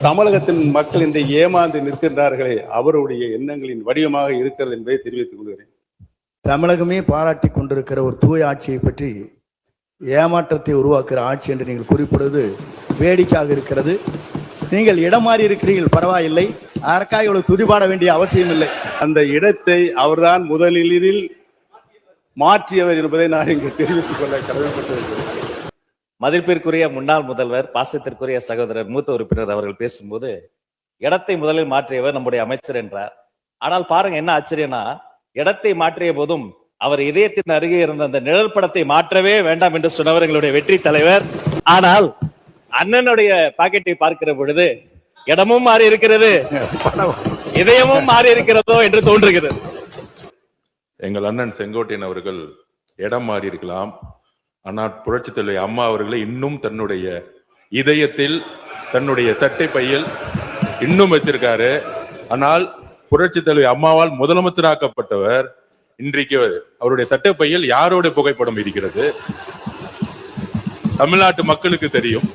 தமிழகத்தின் மக்கள் இன்றைக்கு ஏமாந்து நிற்கின்றார்களே, அவருடைய எண்ணங்களின் வடிவமாக இருக்கிறது என்பதை தெரிவித்துக் கொள்கிறேன். தமிழகமே பாராட்டி கொண்டிருக்கிற ஒரு தூய ஆட்சியை பற்றி ஏமாற்றத்தை உருவாக்குற ஆட்சி என்று நீங்கள் குறிப்பிடுவது வேடிக்கையாக இருக்கிறது. நீங்கள் இடம் மாறி இருக்கிறீர்கள், பரவாயில்லை, அதற்காக இவ்வளவு துடிபாட வேண்டிய அவசியம் இல்லை. அந்த இடத்தை அவர்தான் முதலில் மாற்றியவர் என்பதை நான் இங்கு தெரிவித்துக் கொள்ள கடமைப்பட்டிருக்கிறேன். மதிப்பிற்குரிய முன்னாள் முதல்வர், பாசத்திற்குரிய சகோதரர் மூத்த உறுப்பினர் அவர்கள் பேசும்போது இடத்தை முதலில் மாற்றியவர் நம்முடைய அமைச்சர் என்றார். ஆனால் பாருங்க என்ன ஆச்சரியம்னா, இடத்தை மாற்றிய போதும் அவர் இதயத்தின் அருகே இருந்த அந்த நிழல் படத்தை மாற்றவே வேண்டாம் என்று சொன்னவர் எங்களுடைய வெற்றி தலைவர். ஆனால் அண்ணனுடைய பாக்கெட்டை பார்க்கிற பொழுது இடமும் மாறி இருக்கிறது, இதயமும் மாறி இருக்கிறதோ என்று தோன்றுகிறது. எங்கள் அண்ணன் செங்கோட்டையன் அவர்கள் இடம் மாறி இருக்கலாம், ஆனால் புரட்சி தலைவி அம்மா அவர்களை இன்னும் தன்னுடைய இதயத்தில், தன்னுடைய சட்டை பையில் இன்னும் வச்சிருக்காரு. ஆனால் புரட்சி தலைவி அம்மாவால் முதலமைச்சராக்கப்பட்டவர் இன்றைக்கு அவருடைய சட்டை பையில் யாரோட புகைப்படம் இருக்கிறது தமிழ்நாட்டு மக்களுக்கு தெரியும்.